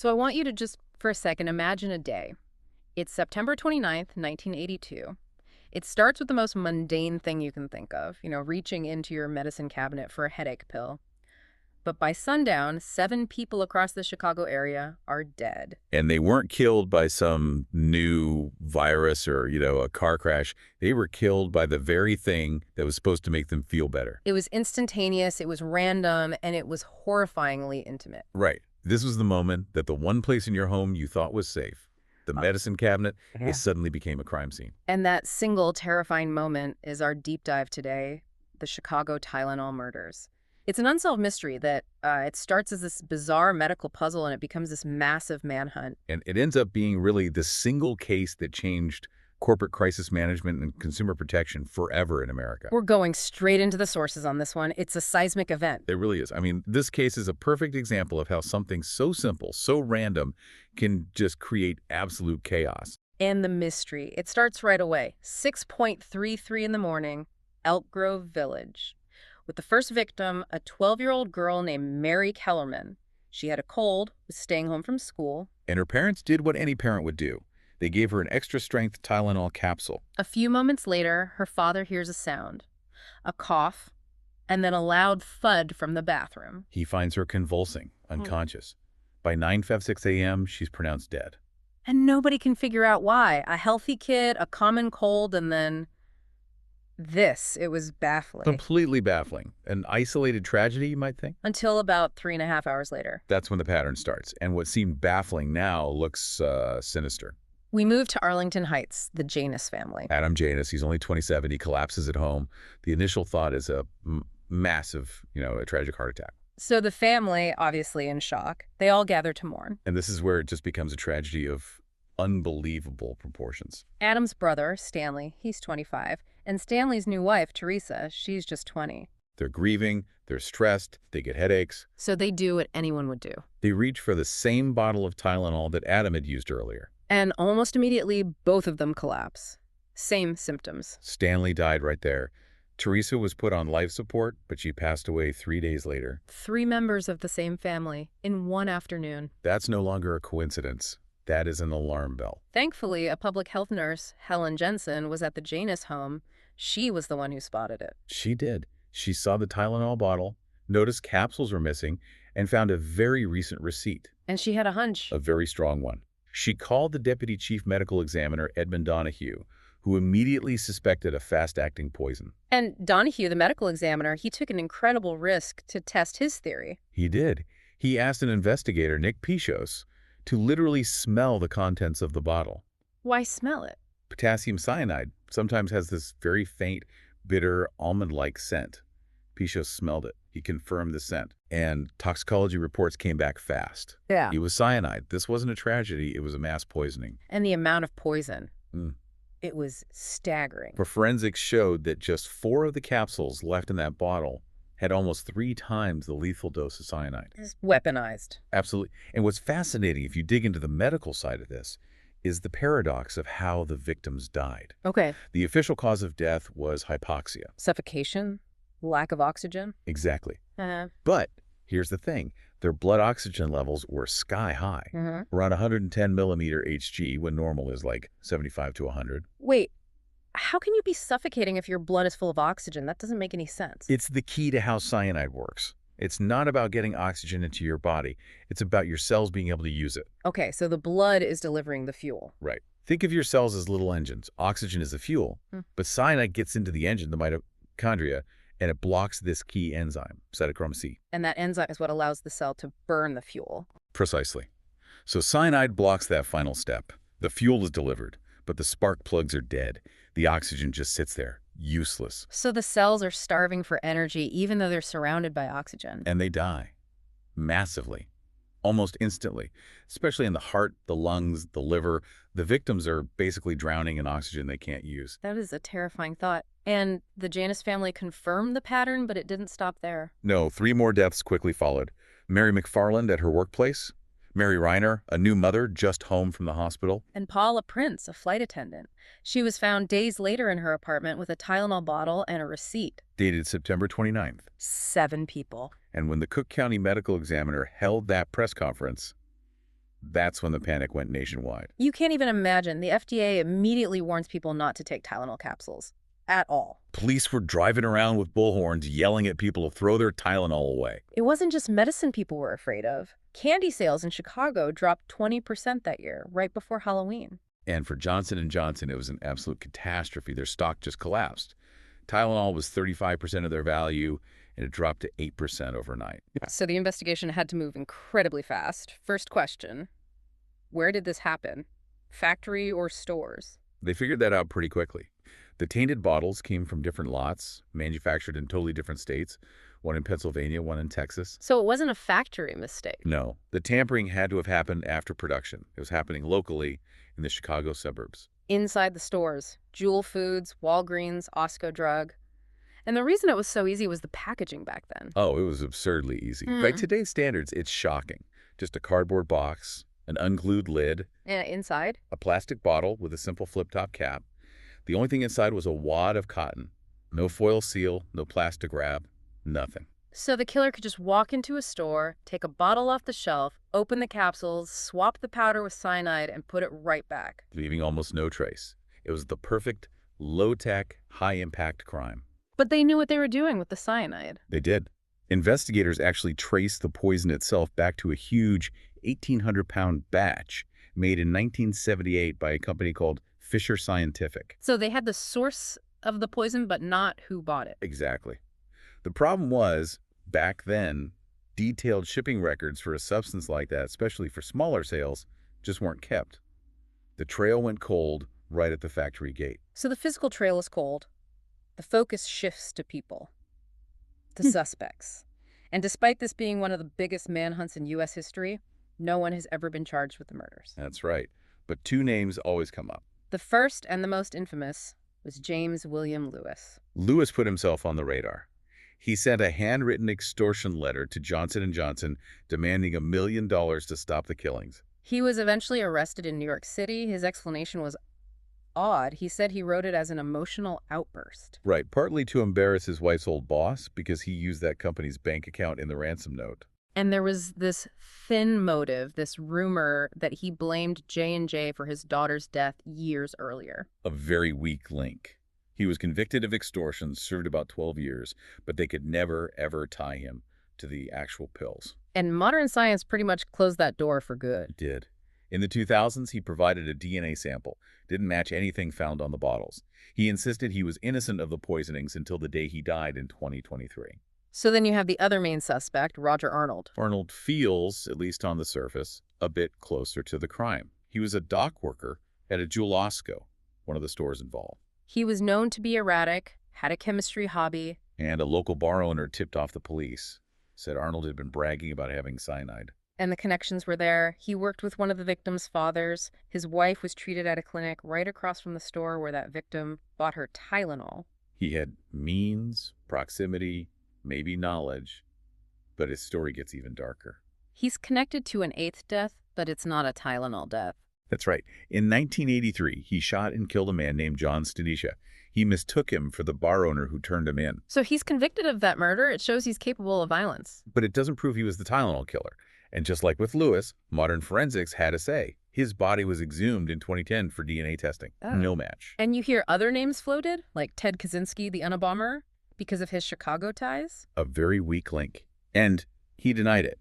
So I want you to just, for a second, imagine a day. It's September 29th, 1982. It starts with the most mundane thing you can think of, reaching into your medicine cabinet for a headache pill. But by sundown, 7 people across the Chicago area are dead. And they weren't killed by some new virus or, a car crash. They were killed by the very thing that was supposed to make them feel better. It was instantaneous, it was random, and it was horrifyingly intimate. Right. This was the moment that the one place in your home you thought was safe, the medicine cabinet, Yeah. it suddenly became a crime scene. And that single terrifying moment is our deep dive today, the Chicago Tylenol Murders. It's an unsolved mystery that it starts as this bizarre medical puzzle and it becomes this massive manhunt. And it ends up being really the single case that changed corporate crisis management and consumer protection forever in America. We're going straight into the sources on this one. It's a seismic event. It really is. I mean, this case is a perfect example of how something so simple, so random, can just create absolute chaos. And the mystery. It starts right away. 6:33 in the morning, Elk Grove Village. With the first victim, a 12-year-old girl named Mary Kellerman. She had a cold, was staying home from school. And her parents did what any parent would do. They gave her an extra-strength Tylenol capsule. A few moments later, her father hears a sound, a cough, and then a loud thud from the bathroom. He finds her convulsing, unconscious. By 9:56 a.m., she's pronounced dead. And nobody can figure out why. A healthy kid, a common cold, and then this. It was baffling. Completely baffling. An isolated tragedy, you might think? Until about 3.5 hours later. That's when the pattern starts. And what seemed baffling now looks sinister. We moved to Arlington Heights, the Janus family. Adam Janus, he's only 27. He collapses at home. The initial thought is a massive, a tragic heart attack. So the family, obviously in shock, they all gather to mourn. And this is where it just becomes a tragedy of unbelievable proportions. Adam's brother, Stanley, he's 25, and Stanley's new wife, Teresa, she's just 20. They're grieving, they're stressed, they get headaches. So they do what anyone would do. They reach for the same bottle of Tylenol that Adam had used earlier. And almost immediately, both of them collapse. Same symptoms. Stanley died right there. Teresa was put on life support, but she passed away 3 days later. 3 members of the same family in one afternoon. That's no longer a coincidence. That is an alarm bell. Thankfully, a public health nurse, Helen Jensen, was at the Janus home. She was the one who spotted it. She did. She saw the Tylenol bottle, noticed capsules were missing, and found a very recent receipt. And she had a hunch. A very strong one. She called the Deputy Chief Medical Examiner, Edmund Donahue, who immediately suspected a fast-acting poison. And Donahue, the medical examiner, he took an incredible risk to test his theory. He did. He asked an investigator, Nick Pichos, to literally smell the contents of the bottle. Why smell it? Potassium cyanide sometimes has this very faint, bitter, almond-like scent. Pichos smelled it. He confirmed the scent. And toxicology reports came back fast. Yeah. It was cyanide. This wasn't a tragedy. It was a mass poisoning. And the amount of poison. Mm. It was staggering. For forensics showed that just 4 of the capsules left in that bottle had almost 3 times the lethal dose of cyanide. It's weaponized. Absolutely. And what's fascinating, if you dig into the medical side of this, is the paradox of how the victims died. Okay. The official cause of death was hypoxia. Suffocation? Lack of oxygen? Exactly. Uh-huh. But here's the thing. Their blood oxygen levels were sky high, around 110 millimeter Hg when normal is like 75 to 100. Wait, how can you be suffocating if your blood is full of oxygen? That doesn't make any sense. It's the key to how cyanide works. It's not about getting oxygen into your body. It's about your cells being able to use it. Okay, so the blood is delivering the fuel. Right. Think of your cells as little engines. Oxygen is the fuel, but cyanide gets into the engine, the mitochondria, and it blocks this key enzyme, cytochrome C. And that enzyme is what allows the cell to burn the fuel. Precisely. So cyanide blocks that final step. The fuel is delivered, but the spark plugs are dead. The oxygen just sits there, useless. So the cells are starving for energy even though they're surrounded by oxygen. And they die. Massively. Almost instantly. Especially in the heart, the lungs, the liver. The victims are basically drowning in oxygen they can't use. That is a terrifying thought. And the Janus family confirmed the pattern, but it didn't stop there. No, 3 more deaths quickly followed. Mary McFarland at her workplace. Mary Reiner, a new mother just home from the hospital. And Paula Prince, a flight attendant. She was found days later in her apartment with a Tylenol bottle and a receipt. Dated September 29th. 7 people. And when the Cook County Medical Examiner held that press conference, That's when the panic went nationwide. You can't even imagine. The FDA immediately warns people not to take Tylenol capsules. At all. Police were driving around with bullhorns yelling at people to throw their Tylenol away. It wasn't just medicine people were afraid of. Candy sales in Chicago dropped 20% that year, right before Halloween. And for Johnson & Johnson, it was an absolute catastrophe. Their stock just collapsed. Tylenol was 35% of their value, and it dropped to 8% overnight. So the investigation had to move incredibly fast. First question, where did this happen? Factory or stores? They figured that out pretty quickly. The tainted bottles came from different lots, manufactured in totally different states, one in Pennsylvania, one in Texas. So it wasn't a factory mistake. No, the tampering had to have happened after production. It was happening locally in the Chicago suburbs. Inside the stores, Jewel Foods, Walgreens, Osco Drug. And the reason it was so easy was the packaging back then. Oh, it was absurdly easy. By today's standards, it's shocking. Just a cardboard box, an unglued lid, And inside? a plastic bottle with a simple flip-top cap. The only thing inside was a wad of cotton. No foil seal, no plastic wrap, nothing. So the killer could just walk into a store, take a bottle off the shelf, open the capsules, swap the powder with cyanide, and put it right back. Leaving almost no trace. It was the perfect, low-tech, high-impact crime. But they knew what they were doing with the cyanide. They did. Investigators actually traced the poison itself back to a huge 1,800-pound batch made in 1978 by a company called Fisher Scientific. So they had the source of the poison, but not who bought it. Exactly. The problem was, back then, detailed shipping records for a substance like that, especially for smaller sales, just weren't kept. The trail went cold right at the factory gate. So the physical trail is cold. The focus shifts to people, to suspects. And despite this being one of the biggest manhunts in U.S. history, no one has ever been charged with the murders. That's right. But two names always come up. The first and the most infamous was James William Lewis. Lewis put himself on the radar. He sent a handwritten extortion letter to Johnson & Johnson demanding $1 million to stop the killings. He was eventually arrested in New York City. His explanation was odd. He said he wrote it as an emotional outburst. Right, partly to embarrass his wife's old boss because he used that company's bank account in the ransom note. And there was this thin motive, this rumor that he blamed J&J for his daughter's death years earlier. A very weak link. He was convicted of extortion, served about 12 years, but they could never, ever tie him to the actual pills. And modern science pretty much closed that door for good. It did. In the 2000s, he provided a DNA sample. Didn't match anything found on the bottles. He insisted he was innocent of the poisonings until the day he died in 2023. So then you have the other main suspect, Roger Arnold. Arnold feels, at least on the surface, a bit closer to the crime. He was a dock worker at a Jewel Osco, one of the stores involved. He was known to be erratic, had a chemistry hobby. And a local bar owner tipped off the police, said Arnold had been bragging about having cyanide. And the connections were there. He worked with one of the victim's fathers. His wife was treated at a clinic right across from the store where that victim bought her Tylenol. He had means, proximity, maybe knowledge, but his story gets even darker. He's connected to an eighth death, but it's not a Tylenol death. That's right. In 1983, he shot and killed a man named John Stanisha. He mistook him for the bar owner who turned him in. So he's convicted of that murder. It shows he's capable of violence. But it doesn't prove he was the Tylenol killer. And just like with Lewis, modern forensics had a say. His body was exhumed in 2010 for DNA testing. Oh. No match. And you hear other names floated, like Ted Kaczynski, the Unabomber, because of his Chicago ties? A very weak link. And he denied it.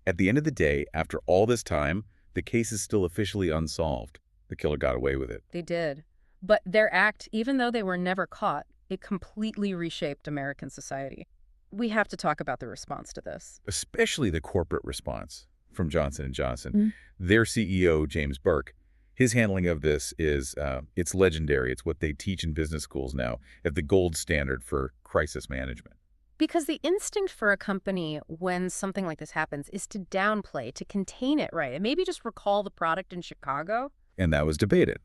At the end of the day, after all this time, the case is still officially unsolved. The killer got away with it. They did. But their act, even though they were never caught, it completely reshaped American society. We have to talk about the response to this. Especially the corporate response from Johnson & Johnson. Their CEO, James Burke, his handling of this is, it's legendary. It's what they teach in business schools now as the gold standard for crisis management. Because the instinct for a company when something like this happens is to downplay, to contain it, right? And maybe just recall the product in Chicago. And that was debated.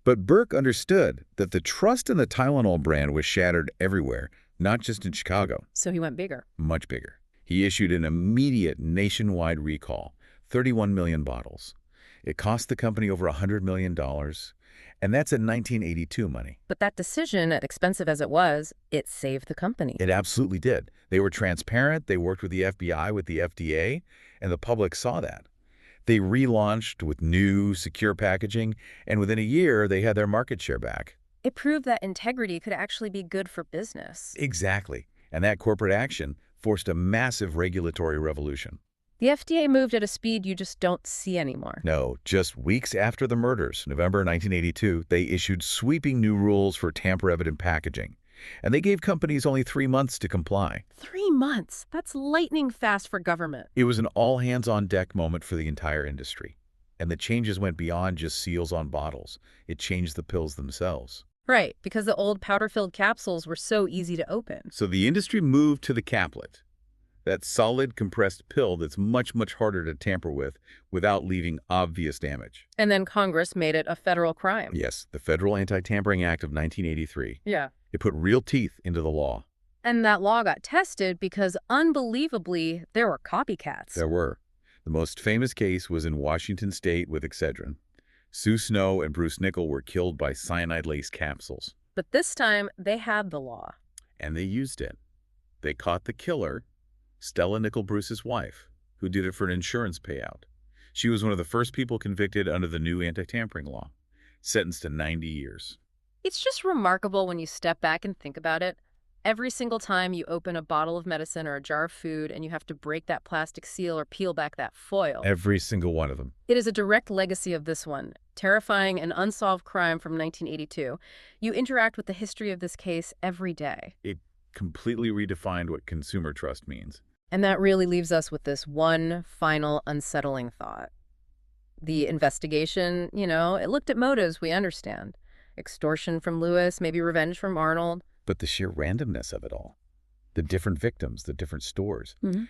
But Burke understood that the trust in the Tylenol brand was shattered everywhere, not just in Chicago. So he went bigger. Much bigger. He issued an immediate nationwide recall, 31 million bottles. It cost the company over $100 million, and that's in 1982 money. But that decision, as expensive as it was, it saved the company. It absolutely did. They were transparent. They worked with the FBI, with the FDA, and the public saw that. They relaunched with new, secure packaging, and within a year, they had their market share back. It proved that integrity could actually be good for business. Exactly. And that corporate action forced a massive regulatory revolution. The FDA moved at a speed you just don't see anymore. No, just weeks after the murders, November 1982, they issued sweeping new rules for tamper-evident packaging. And they gave companies only 3 months to comply. 3 months? That's lightning fast for government. It was an all-hands-on-deck moment for the entire industry. And the changes went beyond just seals on bottles. It changed the pills themselves. Right, because the old powder-filled capsules were so easy to open. So the industry moved to the caplet, that solid compressed pill that's much, much harder to tamper with without leaving obvious damage. And then Congress made it a federal crime. Yes, the Federal Anti-Tampering Act of 1983. Yeah. It put real teeth into the law. And that law got tested because, unbelievably, there were copycats. There were. The most famous case was in Washington State with Excedrin. Sue Snow and Bruce Nichol were killed by cyanide-laced capsules. But this time, they had the law. And they used it. They caught the killer, Stella Nichol Bruce's wife, who did it for an insurance payout. She was one of the first people convicted under the new anti-tampering law, sentenced to 90 years. It's just remarkable when you step back and think about it. Every single time you open a bottle of medicine or a jar of food and you have to break that plastic seal or peel back that foil. Every single one of them. It is a direct legacy of this one, terrifying and unsolved crime from 1982. You interact with the history of this case every day. It completely redefined what consumer trust means. And that really leaves us with this one final unsettling thought. The investigation, it looked at motives, we understand. Extortion from Lewis, maybe revenge from Arnold. But the sheer randomness of it all, the different victims, the different stores, Mm-hmm.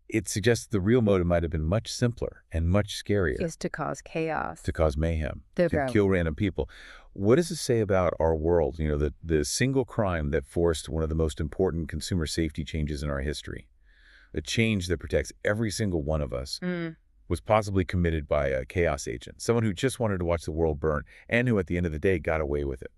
it suggests the real motive might have been much simpler and much scarier. Is to cause chaos. To cause mayhem, to kill random people. What does it say about our world, the single crime that forced one of the most important consumer safety changes in our history? A change that protects every single one of us was possibly committed by a chaos agent, someone who just wanted to watch the world burn and who at the end of the day got away with it.